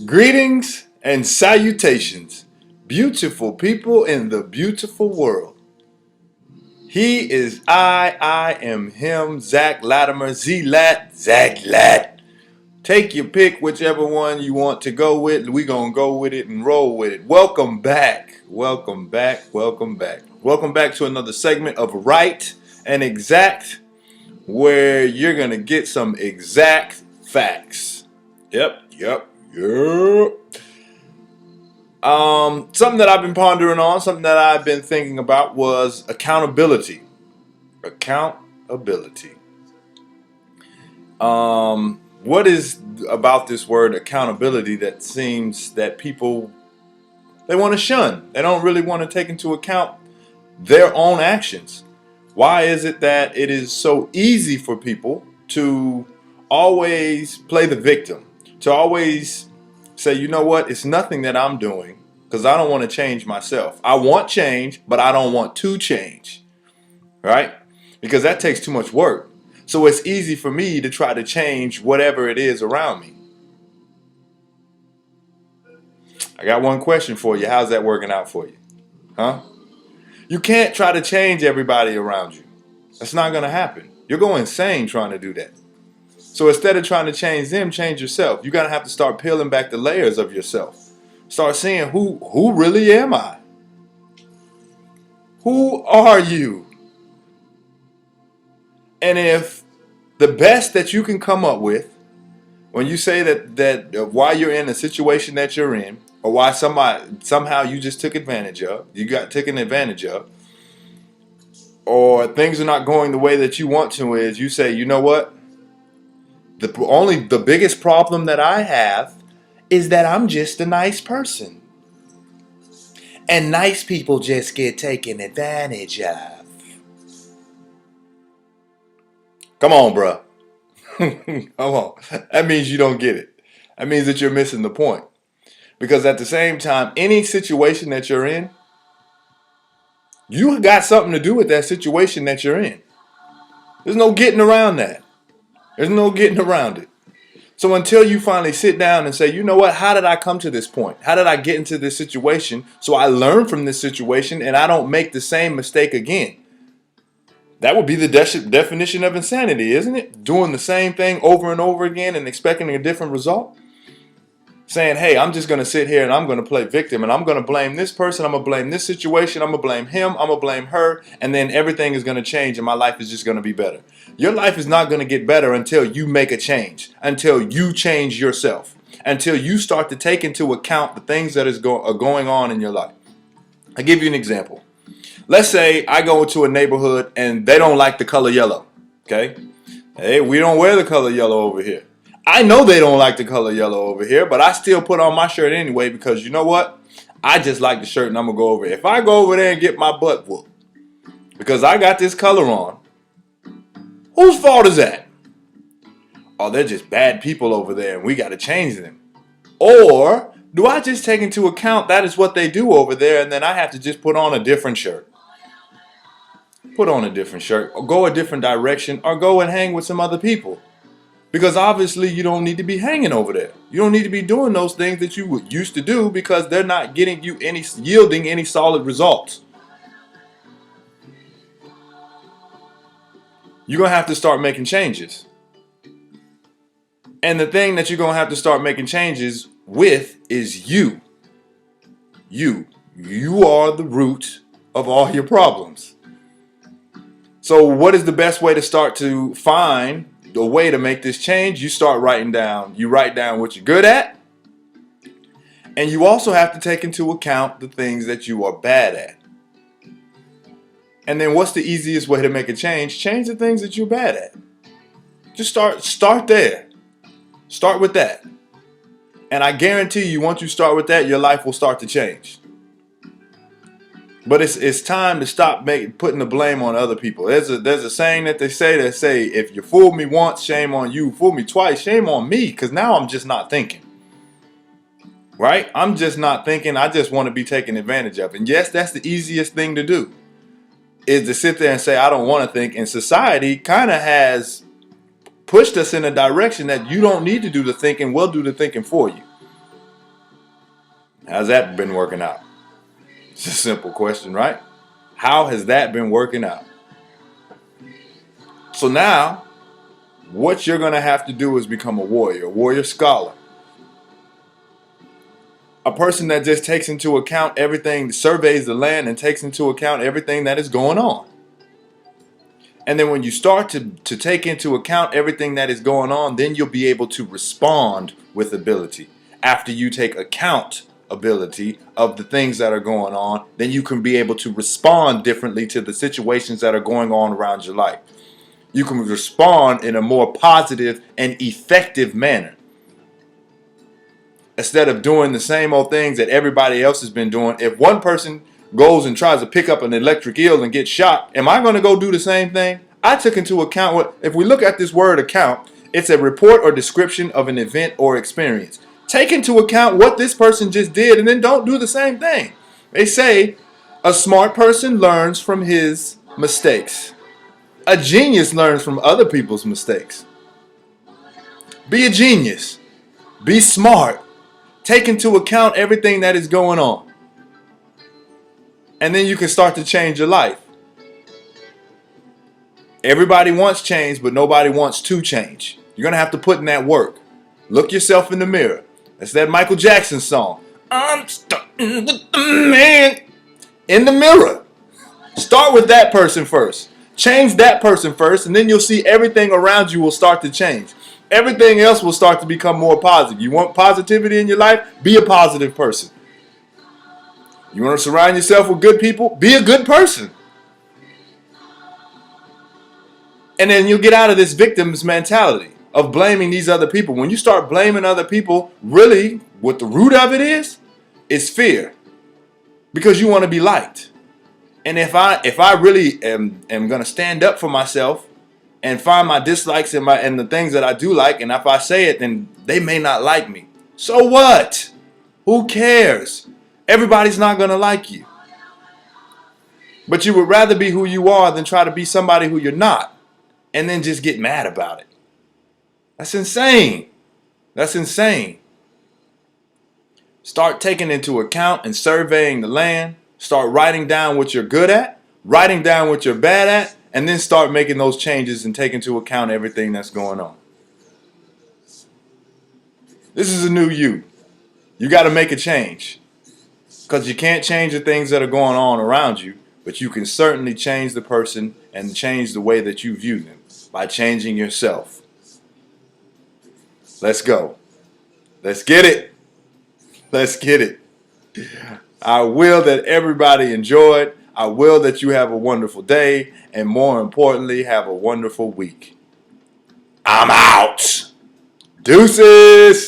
Greetings and salutations, beautiful people in the beautiful world. He is I am him, Zach Latimer, Z-Lat, Zach Lat. Take your pick, whichever one you want to go with. We gonna go with it and roll with it. Welcome back, welcome back, welcome back. Welcome back to another segment of Right and Exact, where you're gonna get some exact facts. Yep. Something that I've been pondering on, something that I've been thinking about was accountability. Accountability. What is about this word accountability that seems that people, they want to shun? They don't really want to take into account their own actions. Why is it that it is so easy for people to always play the victim, to always say, you know what, it's nothing that I'm doing because I don't want to change myself. I want change, but I don't want to change, right? Because that takes too much work. So it's easy for me to try to change whatever it is around me. I got one question for you. How's that working out for you? Huh? You can't try to change everybody around you. That's not going to happen. You're going insane trying to do that. So instead of trying to change them, change yourself. You're going to have to start peeling back the layers of yourself. Start seeing who really am I? Who are you? And if the best that you can come up with, when you say that why you're in the situation that you're in, or why somehow you just took advantage of, you got taken advantage of, or things are not going the way that you want to, is you say, you know what? The biggest problem that I have is that I'm just a nice person. And nice people just get taken advantage of. Come on, bruh. Come on. That means you don't get it. That means that you're missing the point. Because at the same time, any situation that you're in, you got something to do with that situation that you're in. There's no getting around that. There's no getting around it. So until you finally sit down and say, you know what, how did I come to this point? How did I get into this situation so I learn from this situation and I don't make the same mistake again? That would be the definition of insanity, isn't it? Doing the same thing over and over again and expecting a different result. Saying, hey, I'm just going to sit here and I'm going to play victim and I'm going to blame this person. I'm going to blame this situation. I'm going to blame him. I'm going to blame her. And then everything is going to change and my life is just going to be better. Your life is not going to get better until you make a change, until you change yourself, until you start to take into account the things that are going on in your life. I'll give you an example. Let's say I go into a neighborhood and they don't like the color yellow. Okay. Hey, we don't wear the color yellow over here. I know they don't like the color yellow over here, but I still put on my shirt anyway because you know what? I just like the shirt and I'm going to go over it. If I go over there and get my butt whooped because I got this color on, whose fault is that? Oh, they're just bad people over there and we got to change them. Or do I just take into account that is what they do over there and then I have to just put on a different shirt? Put on a different shirt or go a different direction or go and hang with some other people. Because obviously you don't need to be hanging over there. You don't need to be doing those things that you used to do because they're not getting you yielding any solid results. You're going to have to start making changes. And the thing that you're going to have to start making changes with is you. You are the root of all your problems. So what is the best way to start to find the way to make this change? You start writing down. You write down what you're good at. And you also have to take into account the things that you are bad at. And then what's the easiest way to make a change? Change the things that you're bad at. Just start there. Start with that. And I guarantee you, once you start with that, your life will start to change. But it's time to stop putting the blame on other people. There's a saying that they say if you fool me once, shame on you. Fool me twice, shame on me. Because now I'm just not thinking. Right? I'm just not thinking. I just want to be taken advantage of. And yes, that's the easiest thing to do. Is to sit there and say, I don't want to think. And society kind of has pushed us in a direction that you don't need to do the thinking. We'll do the thinking for you. How's that been working out? It's a simple question, right? How has that been working out? So now, what you're going to have to do is become a warrior scholar. A person that just takes into account everything, surveys the land and takes into account everything that is going on. And then when you start to take into account everything that is going on, then you'll be able to respond with ability. After you take accountability of the things that are going on, then you can be able to respond differently to the situations that are going on around your life. You can respond in a more positive and effective manner. Instead of doing the same old things that everybody else has been doing. If one person goes and tries to pick up an electric eel and get shot, am I going to go do the same thing? I took into account what, if we look at this word account, it's a report or description of an event or experience. Take into account what this person just did and then don't do the same thing. They say a smart person learns from his mistakes. A genius learns from other people's mistakes. Be a genius. Be smart. Take into account everything that is going on. And then you can start to change your life. Everybody wants change, but nobody wants to change. You're going to have to put in that work. Look yourself in the mirror. That's that Michael Jackson song. I'm starting with the man in the mirror. Start with that person first. Change that person first, and then you'll see everything around you will start to change. Everything else will start to become more positive. You want positivity in your life? Be a positive person. You want to surround yourself with good people? Be a good person. And then you'll get out of this victim's mentality of blaming these other people. When you start blaming other people, really, what the root of it is fear. Because you want to be liked. And if I really am going to stand up for myself and find my dislikes and the things that I do like, and if I say it, then they may not like me. So what? Who cares? Everybody's not going to like you. But you would rather be who you are than try to be somebody who you're not and then just get mad about it. That's insane. That's insane. Start taking into account and surveying the land. Start writing down what you're good at, writing down what you're bad at, and then start making those changes and take into account everything that's going on. This is a new you. You got to make a change. Because you can't change the things that are going on around you, but you can certainly change the person and change the way that you view them by changing yourself. Let's go. Let's get it. Let's get it. I will that everybody enjoyed. I will that you have a wonderful day. And more importantly, have a wonderful week. I'm out. Deuces.